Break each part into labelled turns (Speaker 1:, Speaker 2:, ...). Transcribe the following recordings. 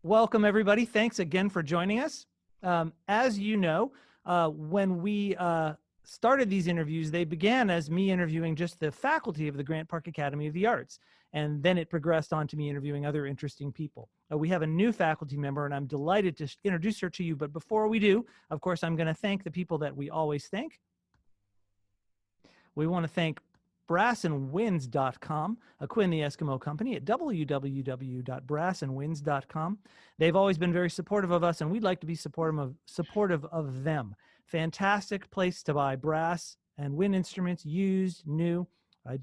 Speaker 1: Welcome, everybody. Thanks again for joining us. As you know, when we started these interviews, they began as me interviewing just the faculty of the Grant Park Academy of the Arts, and then it progressed on to me interviewing other interesting people. We have a new faculty member, and I'm delighted to introduce her to you. But before we do, of course, I'm going to thank the people that we always thank. We want to thank brassandwinds.com, a Quinn the Eskimo company at www.brassandwinds.com. They've always been very supportive of us, and we'd like to be supportive of them. Fantastic place to buy brass and wind instruments, used, new. I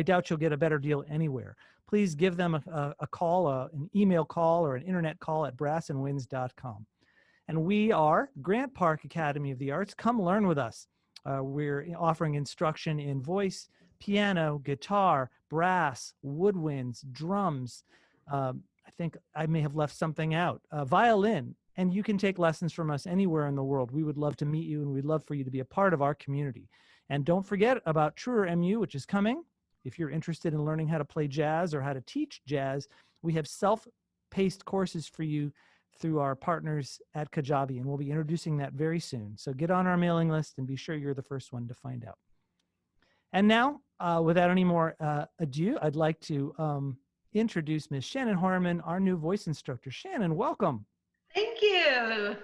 Speaker 1: doubt you'll get a better deal anywhere. Please give them a call, an email call, or an internet call at brassandwinds.com. And we are Grant Park Academy of the Arts. Come learn with us. We're offering instruction in voice, piano, guitar, brass, woodwinds, drums. I think I may have left something out. Violin. And you can take lessons from us anywhere in the world. We would love to meet you, and we'd love for you to be a part of our community. And don't forget about TruerMU, which is coming. If you're interested in learning how to play jazz or how to teach jazz, we have self-paced courses for you through our partners at Kajabi, and we'll be introducing that very soon. So get on our mailing list and be sure you're the first one to find out. And now, without any more ado, I'd like to introduce Ms. Shannon Heuermann, our new voice instructor. Shannon, welcome.
Speaker 2: Thank you.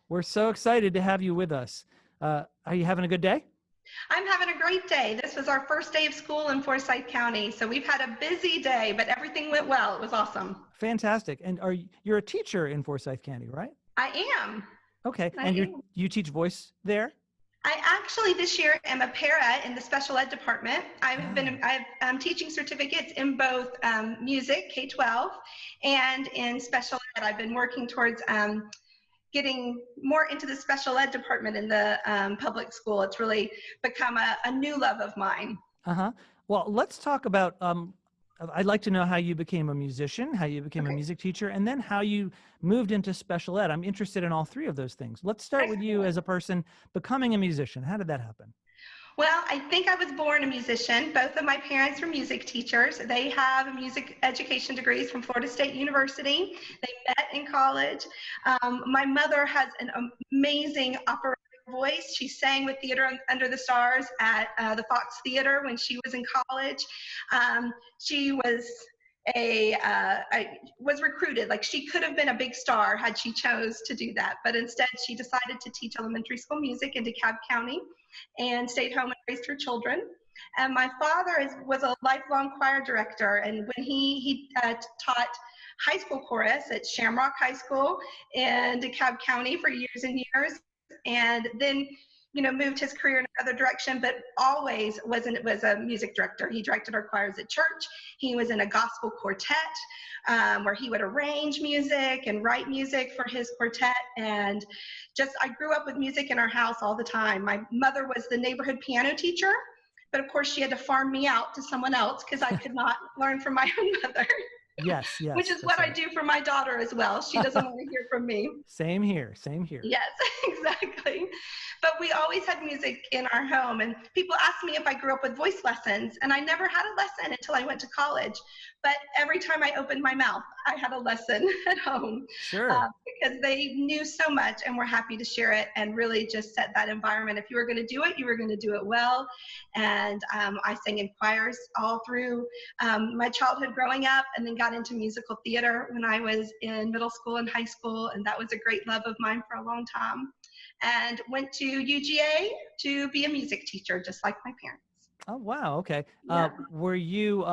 Speaker 1: We're so excited to have you with us. Are you having a good day?
Speaker 2: I'm having a great day. This was our first day of school in Forsyth County, so we've had a busy day, but everything went well. It was awesome.
Speaker 1: Fantastic. And you're a teacher in Forsyth County, right?
Speaker 2: I am.
Speaker 1: Okay. And you teach voice there?
Speaker 2: I actually this year am a para in the special ed department. I'm teaching certificates in both music, K-12, and in special ed. I've been working towards getting more into the special ed department in the public school. It's really become a new love of mine.
Speaker 1: Well, let's talk about, I'd like to know how you became a musician, how you became a music teacher, and then how you moved into special ed. I'm interested in all three of those things. Let's start with you as a person becoming a musician. How did that happen?
Speaker 2: Well, I think I was born a musician. Both of my parents were music teachers. They have music education degrees from Florida State University. They met in college. My mother has an amazing operatic voice. She sang with Theater Under the Stars at the Fox Theater when she was in college. She was was recruited. Like, she could have been a big star had she chose to do that, but instead she decided to teach elementary school music in DeKalb County and stayed home and raised her children. And my father was a lifelong choir director, and when he taught high school chorus at Shamrock High School in DeKalb County for years and years, and then moved his career in another direction, but always was a music director. He directed our choirs at church. He was in a gospel quartet where he would arrange music and write music for his quartet. And I grew up with music in our house all the time. My mother was the neighborhood piano teacher, but of course she had to farm me out to someone else because I could not learn from my own mother.
Speaker 1: Yes.
Speaker 2: Which is what I do for my daughter as well. She doesn't want to hear from me.
Speaker 1: Same here.
Speaker 2: Yes, exactly. But we always had music in our home, and people ask me if I grew up with voice lessons, and I never had a lesson until I went to college. But every time I opened my mouth, I had a lesson at home.
Speaker 1: Sure.
Speaker 2: Because they knew so much and were happy to share it and really just set that environment. If you were going to do it, you were going to do it well. And I sang in choirs all through my childhood growing up, and then got into musical theater when I was in middle school and high school, and that was a great love of mine for a long time. And went to UGA to be a music teacher, just like my parents.
Speaker 1: Oh, wow. Okay.
Speaker 2: Yeah.
Speaker 1: Were you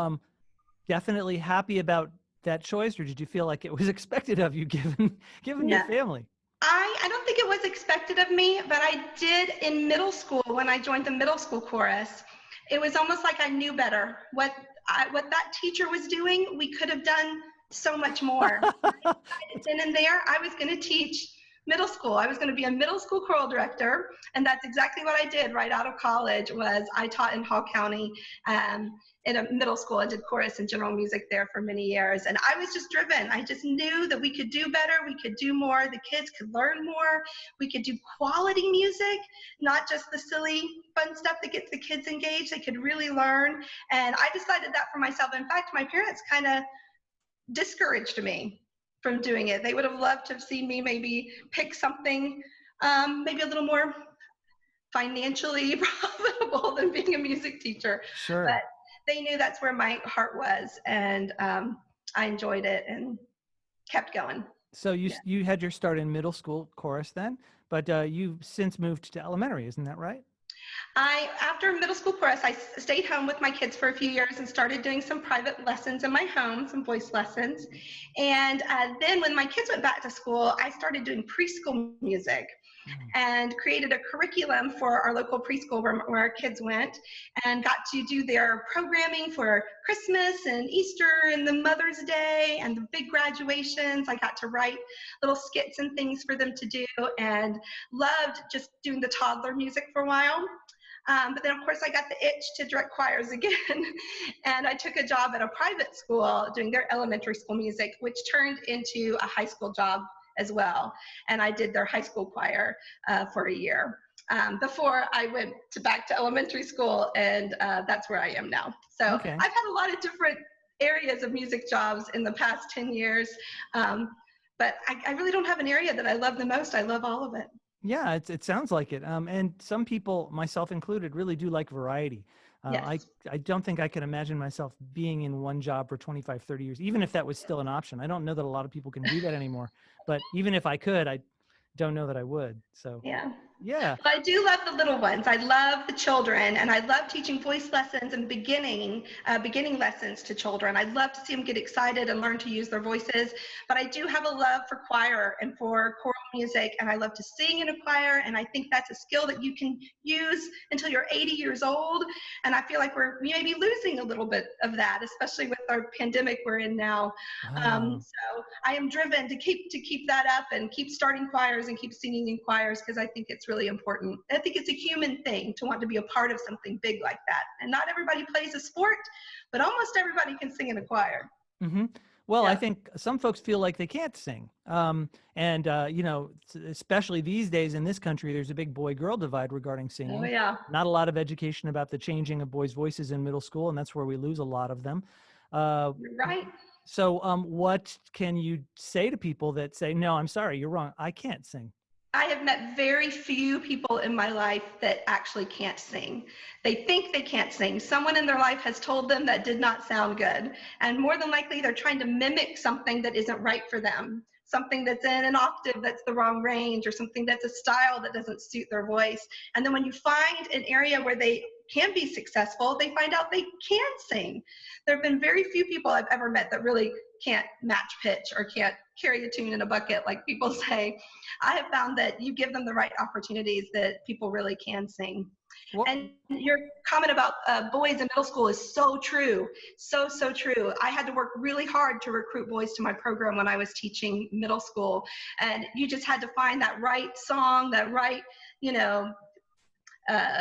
Speaker 1: definitely happy about that choice, or did you feel like it was expected of you given your family?
Speaker 2: I don't think it was expected of me, but I did in middle school when I joined the middle school chorus. It was almost like I knew better. What that teacher was doing, we could have done so much more. Then and there, I was going to teach middle school. I was going to be a middle school choral director, and that's exactly what I did right out of college. I taught in Hall County in a middle school. I did chorus and general music there for many years, and I was just driven. I just knew that we could do better, we could do more, the kids could learn more, we could do quality music, not just the silly fun stuff that gets the kids engaged. They could really learn, and I decided that for myself. In fact, my parents kind of discouraged me from doing it. They would have loved to have seen me maybe pick something maybe a little more financially profitable than being a music teacher.
Speaker 1: Sure.
Speaker 2: But they knew that's where my heart was, and I enjoyed it and kept going.
Speaker 1: So
Speaker 2: Yeah.
Speaker 1: you had your start in middle school chorus then, but you've since moved to elementary, isn't that right?
Speaker 2: After middle school chorus, I stayed home with my kids for a few years and started doing some private lessons in my home, some voice lessons. And then when my kids went back to school, I started doing preschool music and created a curriculum for our local preschool where our kids went, and got to do their programming for Christmas and Easter and the Mother's Day and the big graduations. I got to write little skits and things for them to do, and loved just doing the toddler music for a while. But then, of course, I got the itch to direct choirs again, and I took a job at a private school doing their elementary school music, which turned into a high school job as well. And I did their high school choir for a year before I went back to elementary school, and that's where I am now. So
Speaker 1: Okay.
Speaker 2: I've had a lot of different areas of music jobs in the past 10 years, but I really don't have an area that I love the most. I love all of it.
Speaker 1: Yeah, it sounds like it. And some people, myself included, really do like variety.
Speaker 2: Yes.
Speaker 1: I don't think I could imagine myself being in one job for 25, 30 years, even if that was still an option. I don't know that a lot of people can do that anymore. But even if I could, I don't know that I would. So,
Speaker 2: Yeah.
Speaker 1: yeah.
Speaker 2: Well, I do love the little ones. I love the children, and I love teaching voice lessons and beginning lessons to children. I'd love to see them get excited and learn to use their voices. But I do have a love for choir and for choral music, and I love to sing in a choir. And I think that's a skill that you can use until you're 80 years old. And I feel like we may be losing a little bit of that, especially with our pandemic we're in now.
Speaker 1: Oh.
Speaker 2: So I am driven to keep that up and keep starting choirs and keep singing in choirs, because I think it's really important. I think it's a human thing to want to be a part of something big like that. And not everybody plays a sport, but almost everybody can sing in a choir.
Speaker 1: Mm-hmm. Well, I
Speaker 2: Yeah.
Speaker 1: think some folks feel like they can't sing. You know, especially these days in this country, there's a big boy-girl divide regarding
Speaker 2: Oh,
Speaker 1: singing.
Speaker 2: yeah.
Speaker 1: Not a lot of education about the changing of boys' voices in middle school, and that's where we lose a lot of them.
Speaker 2: You're right.
Speaker 1: So what can you say to people that say, no, I'm sorry, you're wrong, I can't sing?
Speaker 2: I have met very few people in my life that actually can't sing. They think they can't sing. Someone in their life has told them that did not sound good. And more than likely, they're trying to mimic something that isn't right for them. Something that's in an octave that's the wrong range, or something that's a style that doesn't suit their voice. And then when you find an area where they can be successful, they find out they can sing. There have been very few people I've ever met that really can't match pitch or can't carry a tune in a bucket, like people say. I have found that you give them the right opportunities, that people really can sing.
Speaker 1: Well,
Speaker 2: And your comment about boys in middle school is so true. So true. I had to work really hard to recruit boys to my program when I was teaching middle school. And you just had to find that right song, that right,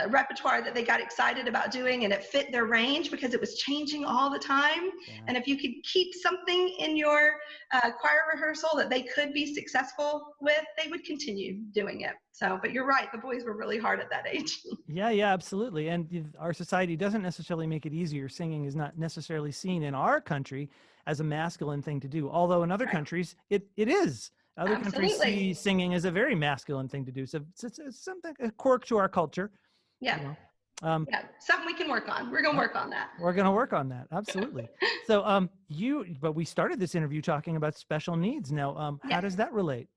Speaker 2: repertoire that they got excited about doing, and it fit their range because it was changing all the time.
Speaker 1: yeah.
Speaker 2: And if you could keep something in your choir rehearsal that they could be successful with, they would continue doing it. So, but you're right, the boys were really hard at that age.
Speaker 1: Yeah, absolutely. And our society doesn't necessarily make it easier. Singing is not necessarily seen in our country as a masculine thing to do, although in other
Speaker 2: Right.
Speaker 1: countries it is. Other countries
Speaker 2: Absolutely.
Speaker 1: see singing as a very masculine thing to do. So it's something, a quirk to our culture.
Speaker 2: Yeah.
Speaker 1: You know.
Speaker 2: Yeah. Something we can work on. We're going to work on that.
Speaker 1: We're going to work on that. Absolutely. So but we started this interview talking about special needs. Now, how does that relate?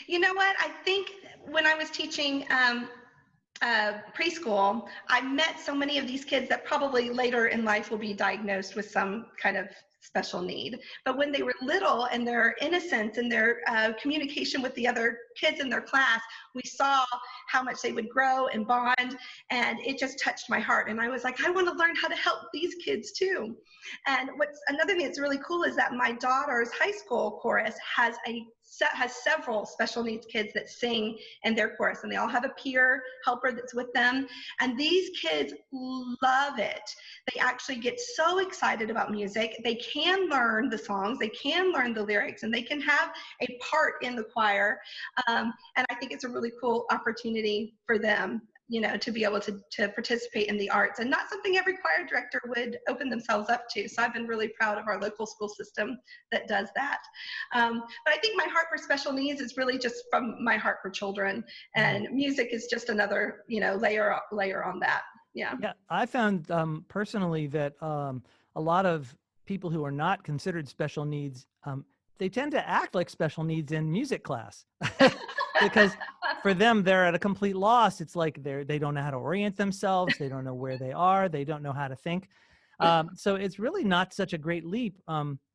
Speaker 2: You know what? I think when I was teaching preschool, I met so many of these kids that probably later in life will be diagnosed with some kind of special need. But when they were little, and their innocence and their communication with the other kids in their class, we saw how much they would grow and bond, and it just touched my heart. And I was like, I want to learn how to help these kids too. And what's another thing that's really cool is that my daughter's high school chorus has several special needs kids that sing in their chorus, and they all have a peer helper that's with them. And these kids love it. They actually get so excited about music. They can learn the songs, they can learn the lyrics, and they can have a part in the choir. And I think it's a really cool opportunity for them. to be able to participate in the arts, and not something every choir director would open themselves up to. So I've been really proud of our local school system that does that. But I think my heart for special needs is really just from my heart for children, and music is just another, layer on that. Yeah.
Speaker 1: Yeah, I found personally that a lot of people who are not considered special needs, they tend to act like special needs in music class because for them, they're at a complete loss. It's like they don't know how to orient themselves. They don't know where they are. They don't know how to think. So it's really not such a great leap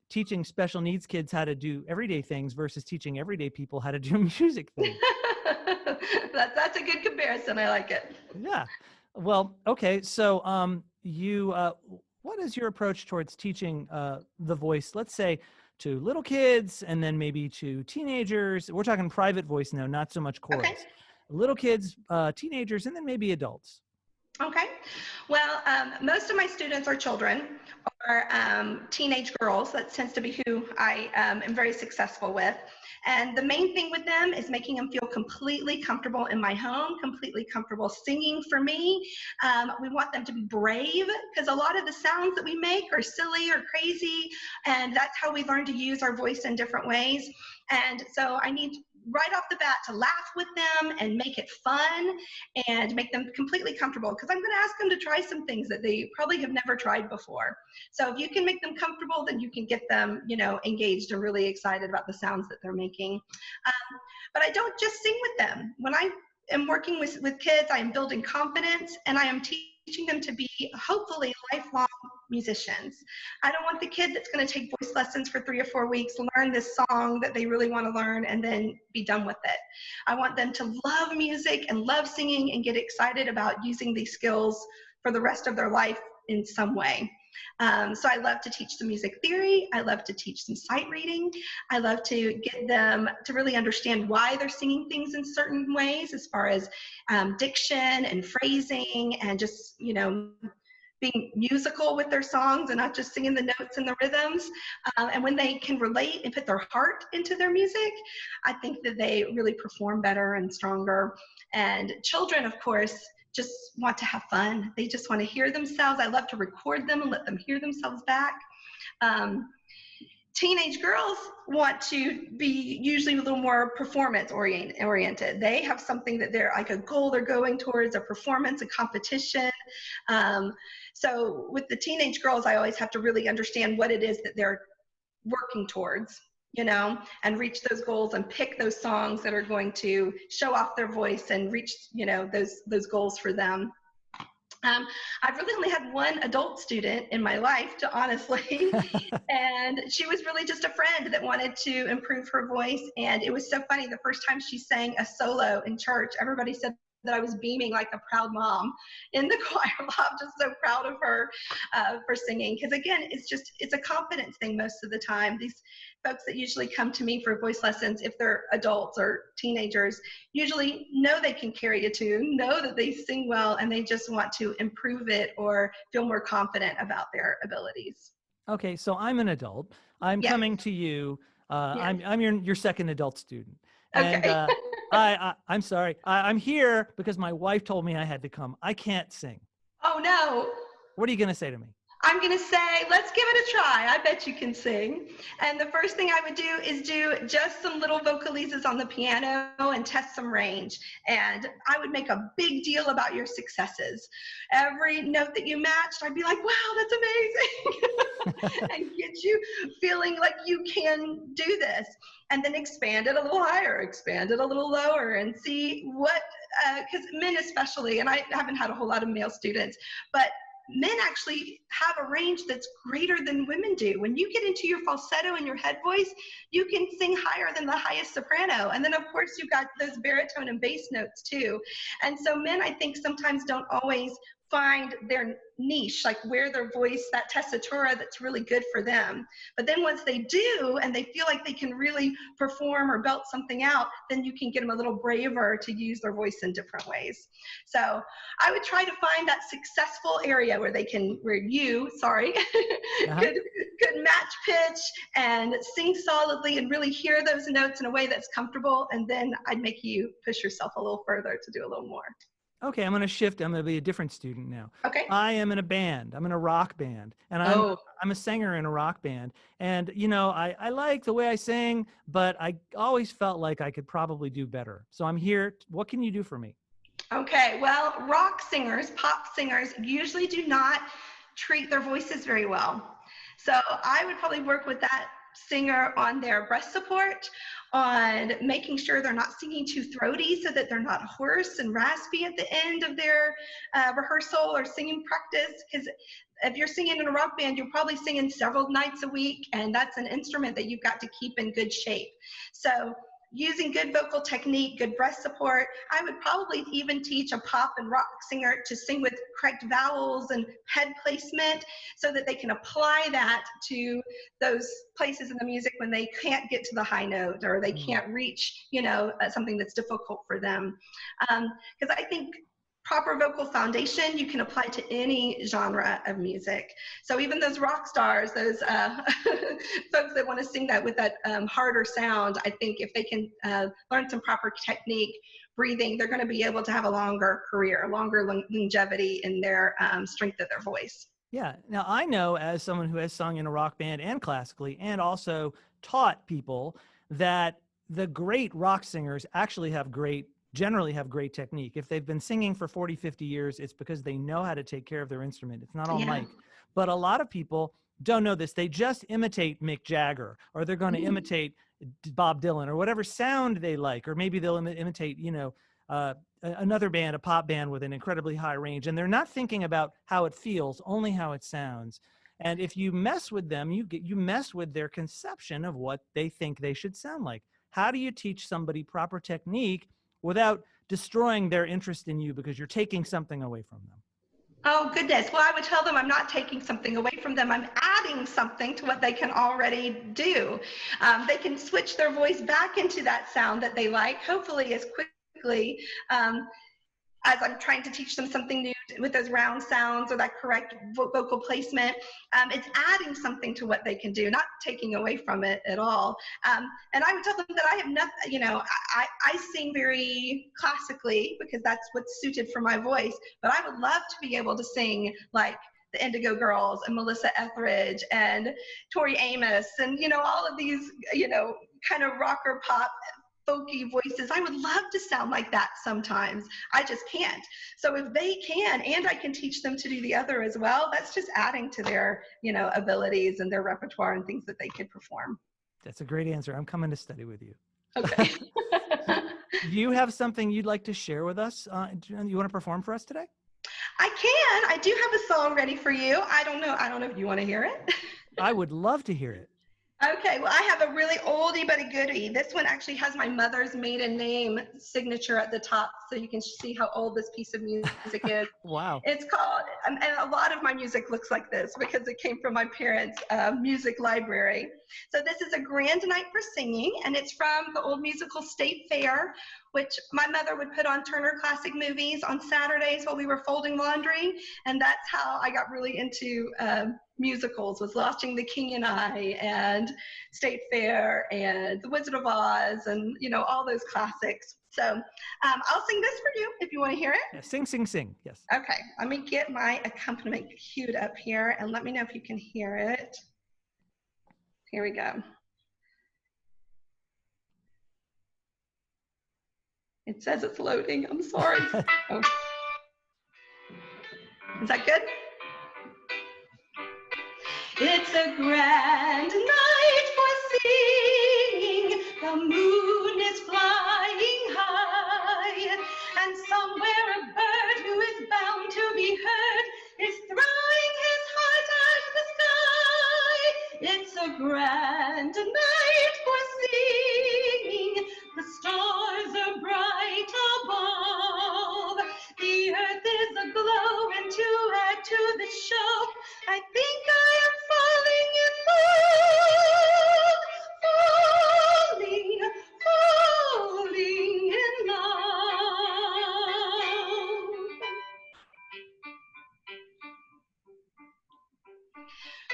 Speaker 1: teaching special needs kids how to do everyday things versus teaching everyday people how to do music things.
Speaker 2: That's a good comparison. I like it.
Speaker 1: Yeah. Well, okay. So what is your approach towards teaching the voice, let's say, to little kids and then maybe to teenagers? We're talking private voice now, not so much
Speaker 2: Okay.
Speaker 1: chorus. Little kids, teenagers, and then maybe adults.
Speaker 2: Okay. Well, most of my students are children or teenage girls. That tends to be who I am very successful with. And the main thing with them is making them feel completely comfortable in my home, completely comfortable singing for me. We want them to be brave, because a lot of the sounds that we make are silly or crazy, and that's how we learn to use our voice in different ways. And so I need right off the bat to laugh with them and make it fun and make them completely comfortable, because I'm going to ask them to try some things that they probably have never tried before. So if you can make them comfortable, then you can get them, engaged and really excited about the sounds that they're making. But I don't just sing with them. When I am working with kids, I am building confidence, and I am teaching them to be hopefully lifelong musicians. I don't want the kid that's going to take voice lessons for 3 or 4 weeks, learn this song that they really want to learn, and then be done with it. I want them to love music and love singing and get excited about using these skills for the rest of their life in some way. So I love to teach them music theory. I love to teach them sight reading. I love to get them to really understand why they're singing things in certain ways, as far as diction and phrasing, and just, being musical with their songs and not just singing the notes and the rhythms. And when they can relate and put their heart into their music, I think that they really perform better and stronger. And children, of course, just want to have fun. They just want to hear themselves. I love to record them and let them hear themselves back. Teenage girls want to be usually a little more performance oriented. They have something that they're like a goal they're going towards, a performance, a competition. So with the teenage girls, I always have to really understand what it is that they're working towards, and reach those goals and pick those songs that are going to show off their voice and reach, those goals for them. I've really only had one adult student in my life, to honestly, and she was really just a friend that wanted to improve her voice. And it was so funny. The first time she sang a solo in church, everybody said that I was beaming like a proud mom in the choir. I'm just so proud of her for singing. Because again, it's a confidence thing most of the time. These folks that usually come to me for voice lessons, if they're adults or teenagers, usually know they can carry a tune, know that they sing well, and they just want to improve it or feel more confident about their abilities.
Speaker 1: Okay, so I'm an adult. I'm
Speaker 2: Yes.
Speaker 1: coming to you.
Speaker 2: Yes.
Speaker 1: I'm your second adult student, and
Speaker 2: Okay.
Speaker 1: I'm sorry. I'm here because my wife told me I had to come. I can't sing.
Speaker 2: Oh no.
Speaker 1: What are you going to say to me?
Speaker 2: I'm going to say, let's give it a try. I bet you can sing. And the first thing I would do is do just some little vocalises on the piano and test some range. And I would make a big deal about your successes. Every note that you matched, I'd be like, wow, that's amazing. And get you feeling like you can do this. And then expand it a little higher, expand it a little lower, and see what, because men especially, and I haven't had a whole lot of male students, but men actually have a range that's greater than women do. When you get into your falsetto and your head voice, you can sing higher than the highest soprano. And then of course you've got those baritone and bass notes too. And so men, I think, sometimes don't always find their niche, like where their voice, that tessitura that's really good for them. But then once they do, and they feel like they can really perform or belt something out, then you can get them a little braver to use their voice in different ways. So I would try to find that successful area where you could match pitch and sing solidly and really hear those notes in a way that's comfortable. And then I'd make you push yourself a little further to do a little more.
Speaker 1: Okay, I'm going to shift. I'm going to be a different student now.
Speaker 2: Okay.
Speaker 1: I am in a band. I'm in a rock band, and
Speaker 2: Oh,
Speaker 1: I'm a singer in a rock band. And I like the way I sing, but I always felt like I could probably do better. So I'm here. What can you do for me?
Speaker 2: okay. Well, rock singers, pop singers usually do not treat their voices very well. So I would probably work with that singer on their breath support, on making sure they're not singing too throaty so that they're not hoarse and raspy at the end of their rehearsal or singing practice. Because if you're singing in a rock band, you're probably singing several nights a week, and that's an instrument that you've got to keep in good shape. So using good vocal technique, good breath support. I would probably even teach a pop and rock singer to sing with correct vowels and head placement so that they can apply that to those places in the music when they can't get to the high note or they can't reach, something that's difficult for them. Because I think proper vocal foundation you can apply to any genre of music. So even those rock stars, those folks that want to sing that with that harder sound, I think if they can learn some proper technique, breathing, they're going to be able to have a longer career, longer longevity in their strength of their voice.
Speaker 1: Yeah. Now, I know as someone who has sung in a rock band and classically, and also taught people, that the great rock singers actually generally have great technique. If they've been singing for 40, 50 years, it's because they know how to take care of their instrument. It's not all
Speaker 2: Yeah.
Speaker 1: mic. But a lot of people don't know this. They just imitate Mick Jagger, or they're going to imitate Bob Dylan, or whatever sound they like, or maybe they'll imitate, another band, a pop band with an incredibly high range, and they're not thinking about how it feels, only how it sounds. And if you mess with them, you mess with their conception of what they think they should sound like. How do you teach somebody proper technique without destroying their interest in you because you're taking something away from them?
Speaker 2: Oh, goodness. Well, I would tell them I'm not taking something away from them. I'm adding something to what they can already do. They can switch their voice back into that sound that they like, hopefully as quickly as I'm trying to teach them something new with those round sounds or that correct vocal placement. It's adding something to what they can do, not taking away from it at all. And I would tell them that I have nothing, I sing very classically because that's what's suited for my voice, but I would love to be able to sing like the Indigo Girls and Melissa Etheridge and Tori Amos and, all of these, kind of rocker pop folky voices. I would love to sound like that sometimes. I just can't. So if they can, and I can teach them to do the other as well, that's just adding to their, abilities and their repertoire and things that they could perform.
Speaker 1: That's a great answer. I'm coming to study with you.
Speaker 2: Okay.
Speaker 1: Do you have something you'd like to share with us? You want to perform for us today?
Speaker 2: I can. I do have a song ready for you. I don't know if you want to hear it.
Speaker 1: I would love to hear it.
Speaker 2: Okay, well, I have a really oldie but a goodie. This one actually has my mother's maiden name signature at the top, so you can see how old this piece of music is.
Speaker 1: Wow.
Speaker 2: It's called, and a lot of my music looks like this because it came from my parents' music library. So this is A Grand Night for Singing, and it's from the old musical State Fair, which my mother would put on Turner Classic Movies on Saturdays while we were folding laundry, and that's how I got really into musicals, was watching The King and I and State Fair and The Wizard of Oz and all those classics. So I'll sing this for you if you want to hear it.
Speaker 1: Yeah, sing, sing, sing. Yes.
Speaker 2: Okay, let me get my accompaniment queued up here and let me know if you can hear it. Here we go. It says it's loading. I'm sorry. Oh. Is that good? It's a grand night for singing, the moon is flying high, and somewhere a bird who is bound to be heard is throwing his heart at the sky. It's a grand night for singing, the stars are bright above, the earth is aglow, and to add to the show, I think I am falling in love.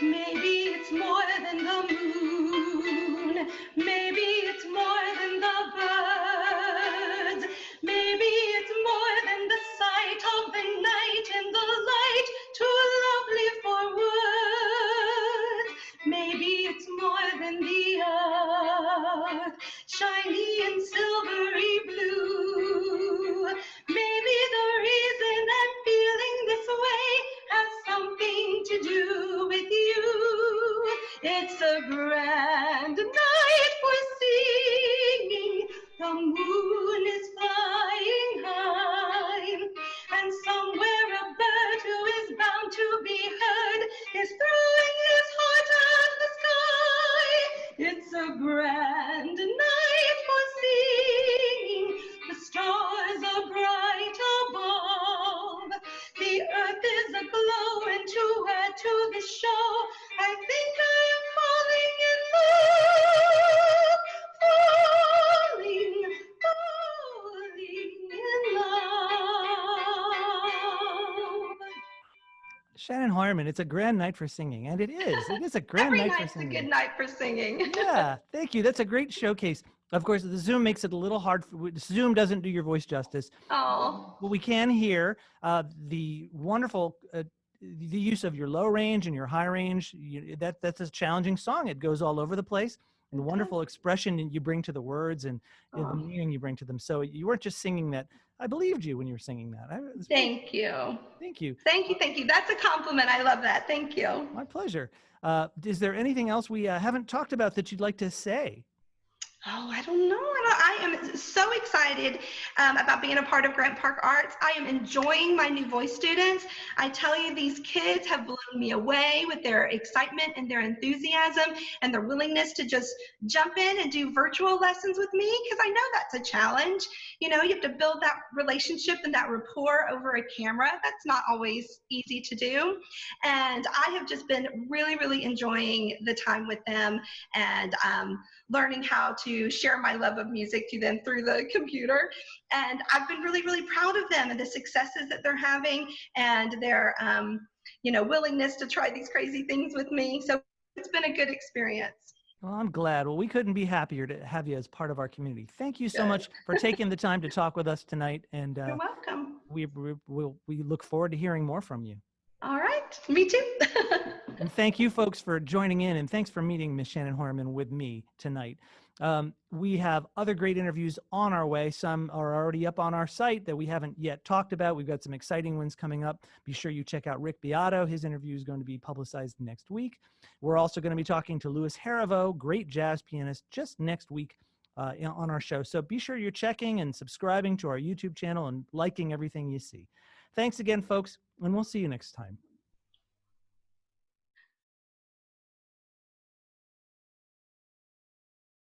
Speaker 2: Maybe it's more than the moon, north, shiny and silvery blue. Maybe the reason I'm feeling this way has something to do with you. It's a grand night for singing. The moon is flying high, and somewhere a bird who is bound to be heard is throwing his heart at the sky. It's a grand night for singing. The stars are bright above. The earth is aglow, and to add to the show, I think I am falling in love. Falling, falling in love.
Speaker 1: Shannon Heuermann, it's a grand night for singing, and it is. It is a grand
Speaker 2: Every
Speaker 1: night for
Speaker 2: night's a
Speaker 1: singing.
Speaker 2: good night for singing.
Speaker 1: Yeah, thank you. That's a great showcase. Of course, the Zoom makes it a little hard. Zoom doesn't do your voice justice.
Speaker 2: Oh.
Speaker 1: But we can hear the wonderful the use of your low range and your high range. That's a challenging song. It goes all over the place. And the wonderful expression you bring to the words and the meaning you bring to them. So you weren't just singing that. I believed you when you were singing that.
Speaker 2: Thank you.
Speaker 1: Thank you.
Speaker 2: Thank you. Thank you. That's a compliment. I love that. Thank you.
Speaker 1: My pleasure. Is there anything else we haven't talked about that you'd like to say?
Speaker 2: Oh, I don't know. I am so excited about being a part of Grant Park Arts. I am enjoying my new voice students. I tell you, these kids have blown me away with their excitement and their enthusiasm and their willingness to just jump in and do virtual lessons with me, because I know that's a challenge. You know, you have to build that relationship and that rapport over a camera. That's not always easy to do. And I have just been really, really enjoying the time with them and learning how to share my love of music to them through the computer. And I've been really, really proud of them and the successes that they're having and their, willingness to try these crazy things with me. So it's been a good experience.
Speaker 1: Well, I'm glad. Well, we couldn't be happier to have you as part of our community. Thank you so much for taking the time to talk with us tonight. And
Speaker 2: you're welcome.
Speaker 1: We look forward to hearing more from you.
Speaker 2: All right. Me too.
Speaker 1: And thank you folks for joining in, and thanks for meeting Miss Shannon Heuermann with me tonight. We have other great interviews on our way. Some are already up on our site that we haven't yet talked about. We've got some exciting ones coming up. Be sure you check out Rick Beato. His interview is going to be publicized next week. We're also going to be talking to Louis Harivo, great jazz pianist, just next week on our show. So be sure you're checking and subscribing to our YouTube channel and liking everything you see. Thanks again, folks, and we'll see you next time.